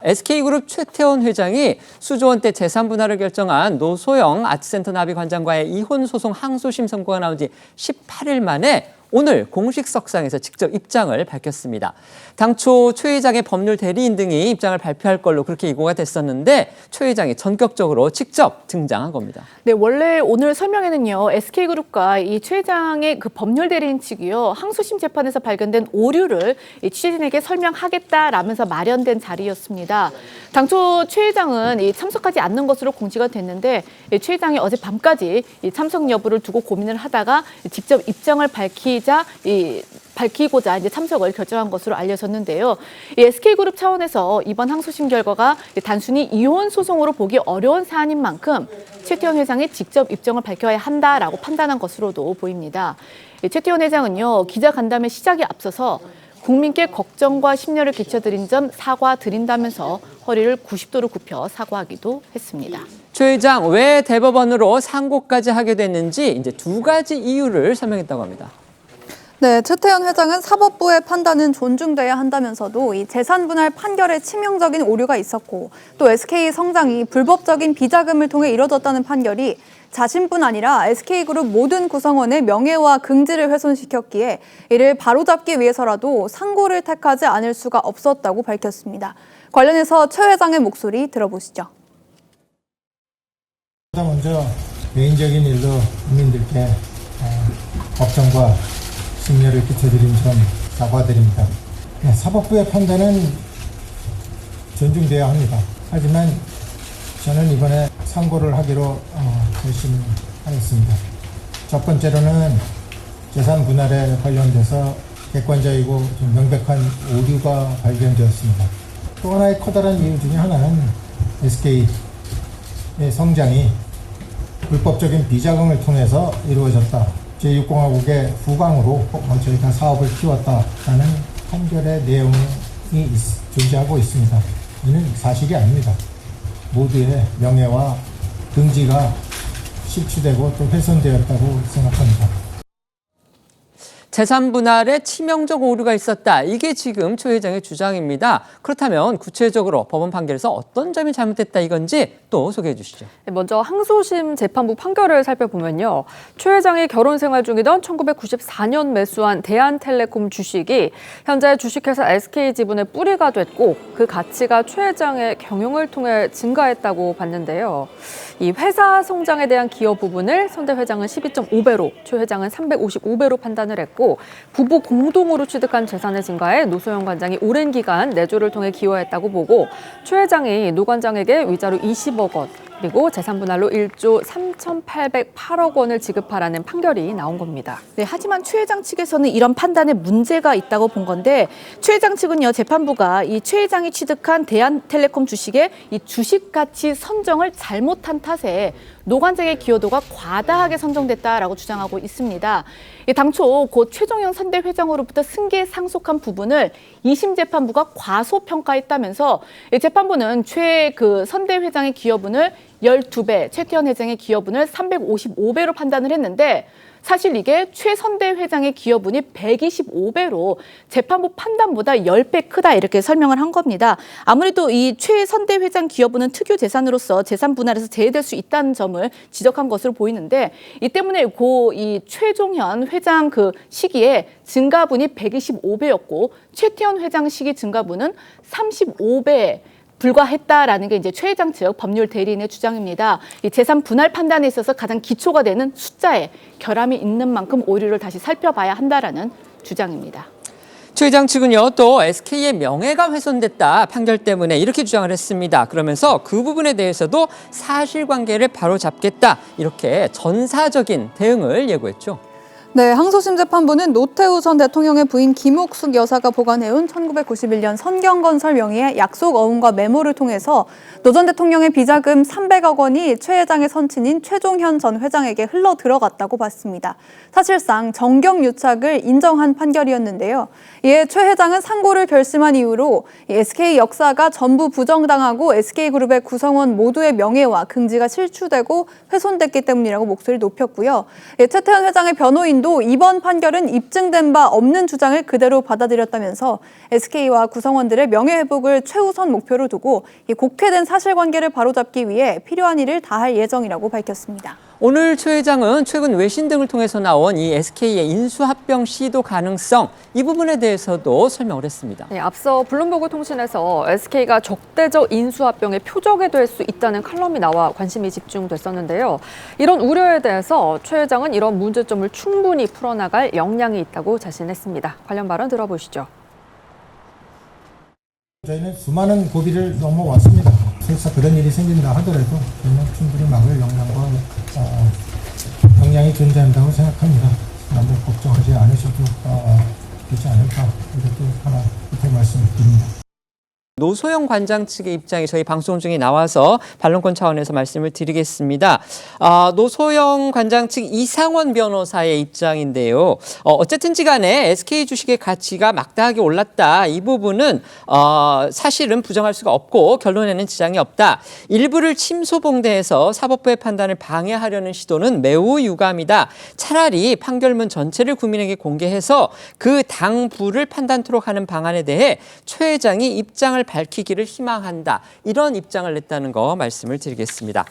SK그룹 최태원 회장이 수조원대 재산 분할을 결정한 노소영 아트센터 나비관장과의 이혼 소송 항소심 선고가 나온 지 18일 만에 오늘 공식 석상에서 직접 입장을 밝혔습니다. 당초 최 회장의 법률 대리인 등이 입장을 발표할 걸로 그렇게 예고가 됐었는데 최 회장이 전격적으로 직접 등장한 겁니다. 네, 원래 오늘 설명회는요, SK그룹과 이 최 회장의 그 법률 대리인 측이요, 항소심 재판에서 발견된 오류를 이 취재진에게 설명하겠다라면서 마련된 자리였습니다. 당초 최 회장은 이 참석하지 않는 것으로 공지가 됐는데 최 회장이 어제 밤까지 이 참석 여부를 두고 고민을 하다가 직접 입장을 밝히고자 이제 참석을 결정한 것으로 알려졌는데요. 이 SK그룹 차원에서 이번 항소심 결과가 단순히 이혼 소송으로 보기 어려운 사안인 만큼 최태원 회장이 직접 입장을 밝혀야 한다라고 판단한 것으로도 보입니다. 최태원 회장은요, 기자 간담회 시작에 앞서서 국민께 걱정과 심려를 끼쳐드린 점 사과드린다면서 허리를 90도로 굽혀 사과하기도 했습니다. 최 회장 왜 대법원으로 상고까지 하게 됐는지 이제 두 가지 이유를 설명했다고 합니다. 네, 최태원 회장은 사법부의 판단은 존중돼야 한다면서도 이 재산 분할 판결에 치명적인 오류가 있었고 또 SK 성장이 불법적인 비자금을 통해 이뤄졌다는 판결이 자신뿐 아니라 SK그룹 모든 구성원의 명예와 긍지를 훼손시켰기에 이를 바로잡기 위해서라도 상고를 택하지 않을 수가 없었다고 밝혔습니다. 관련해서 최 회장의 목소리 들어보시죠. 먼저 개인적인 일로 국민들께 걱정과 심려를 끼쳐드린 점 사과드립니다. 사법부의 판단은 존중돼야 합니다. 하지만 저는 이번에 상고를 하기로 결심하였습니다. 첫 번째로는 재산 분할에 관련돼서 객관적이고 좀 명백한 오류가 발견되었습니다. 또 하나의 커다란 이유 중에 하나는 SK의 성장이 불법적인 비자금을 통해서 이루어졌다. 제6공화국의 후광으로 저희가 사업을 키웠다라는 판결의 내용이 존재하고 있습니다. 이는 사실이 아닙니다. 모두의 명예와 긍지가 실추되고 또 훼손되었다고 생각합니다. 재산 분할에 치명적 오류가 있었다. 이게 지금 최 회장의 주장입니다. 그렇다면 구체적으로 법원 판결에서 어떤 점이 잘못됐다 이건지 또 소개해 주시죠. 먼저 항소심 재판부 판결을 살펴보면요. 최 회장이 결혼 생활 중이던 1994년 매수한 대한텔레콤 주식이 현재 주식회사 SK지분의 뿌리가 됐고 그 가치가 최 회장의 경영을 통해 증가했다고 봤는데요. 이 회사 성장에 대한 기여 부분을 손대 회장은 12.5배로, 최 회장은 355배로 판단을 했고 부부 공동으로 취득한 재산의 증가에 노소영 관장이 오랜 기간 내조를 통해 기여했다고 보고 최 회장이 노 관장에게 위자료 20억 원 그리고 재산 분할로 1조 3,808억 원을 지급하라는 판결이 나온 겁니다. 네, 하지만 최 회장 측에서는 이런 판단에 문제가 있다고 본 건데 최 회장 측은요, 재판부가 이 최 회장이 취득한 대한텔레콤 주식의 이 주식 가치 선정을 잘못한 탓에 노 관장의 기여도가 과다하게 선정됐다라고 주장하고 있습니다. 당초 고 최종영 선대 회장으로부터 승계 상속한 부분을 2심 재판부가 과소평가했다면서 재판부는 최 선대 회장의 기여분을 12배, 최태원 회장의 기여분을 355배로 판단을 했는데 사실 이게 최 선대 회장의 기여분이 125배로 재판부 판단보다 10배 크다 이렇게 설명을 한 겁니다. 아무래도 이 최 선대 회장 기여분은 특유 재산으로서 재산 분할에서 제외될 수 있다는 점을 지적한 것으로 보이는데 이 때문에 이 최종현 회장 그 시기에 증가분이 125배였고 최태원 회장 시기 증가분은 35배 불과했다라는 게 이제 최 회장 측 법률 대리인의 주장입니다. 이 재산 분할 판단에 있어서 가장 기초가 되는 숫자에 결함이 있는 만큼 오류를 다시 살펴봐야 한다라는 주장입니다. 최 회장 측은요, 또 SK의 명예가 훼손됐다 판결 때문에 이렇게 주장을 했습니다. 그러면서 그 부분에 대해서도 사실관계를 바로잡겠다 이렇게 전사적인 대응을 예고했죠. 네, 항소심 재판부는 노태우 전 대통령의 부인 김옥숙 여사가 보관해온 1991년 선경건설 명의의 약속 어음과 메모를 통해서 노 전 대통령의 비자금 300억 원이 최 회장의 선친인 최종현 전 회장에게 흘러 들어갔다고 봤습니다. 사실상 정경유착을 인정한 판결이었는데요. 이에 최 회장은 상고를 결심한 이후로 SK 역사가 전부 부정당하고 SK그룹의 구성원 모두의 명예와 긍지가 실추되고 훼손됐기 때문이라고 목소리를 높였고요. 최태원 회장의 변호인 본인도 이번 판결은 입증된 바 없는 주장을 그대로 받아들였다면서 SK와 구성원들의 명예회복을 최우선 목표로 두고 이 곡해된 사실관계를 바로잡기 위해 필요한 일을 다할 예정이라고 밝혔습니다. 오늘 최 회장은 최근 외신 등을 통해서 나온 이 SK의 인수합병 시도 가능성 이 부분에 대해서도 설명을 했습니다. 네, 앞서 블룸버그 통신에서 SK가 적대적 인수합병의 표적이 될 수 있다는 칼럼이 나와 관심이 집중됐었는데요. 이런 우려에 대해서 최 회장은 이런 문제점을 충분히 풀어나갈 역량이 있다고 자신했습니다. 관련 발언 들어보시죠. 저희는 수많은 고비를 넘어왔습니다. 설사 그런 일이 생긴다 하더라도 저희는 충분히 막을 역량이 존재한다고 생각합니다. 너무 걱정하지 않으셔도 되지 않을까 이렇게 하나 이렇게 말씀드립니다. 노소영 관장 측의 입장이 저희 방송 중에 나와서 반론권 차원에서 말씀을 드리겠습니다. 노소영 관장 측 이상원 변호사의 입장인데요. 어쨌든지 간에 SK 주식의 가치가 막대하게 올랐다. 이 부분은 사실은 부정할 수가 없고 결론에는 지장이 없다. 일부를 침소봉대해서 사법부의 판단을 방해하려는 시도는 매우 유감이다. 차라리 판결문 전체를 국민에게 공개해서 그 당부를 판단토록 하는 방안에 대해 최 회장이 입장을 밝히기를 희망한다. 이런 입장을 냈다는 거 말씀을 드리겠습니다.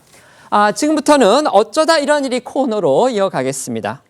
지금부터는 어쩌다 이런 일이 코너로 이어가겠습니다.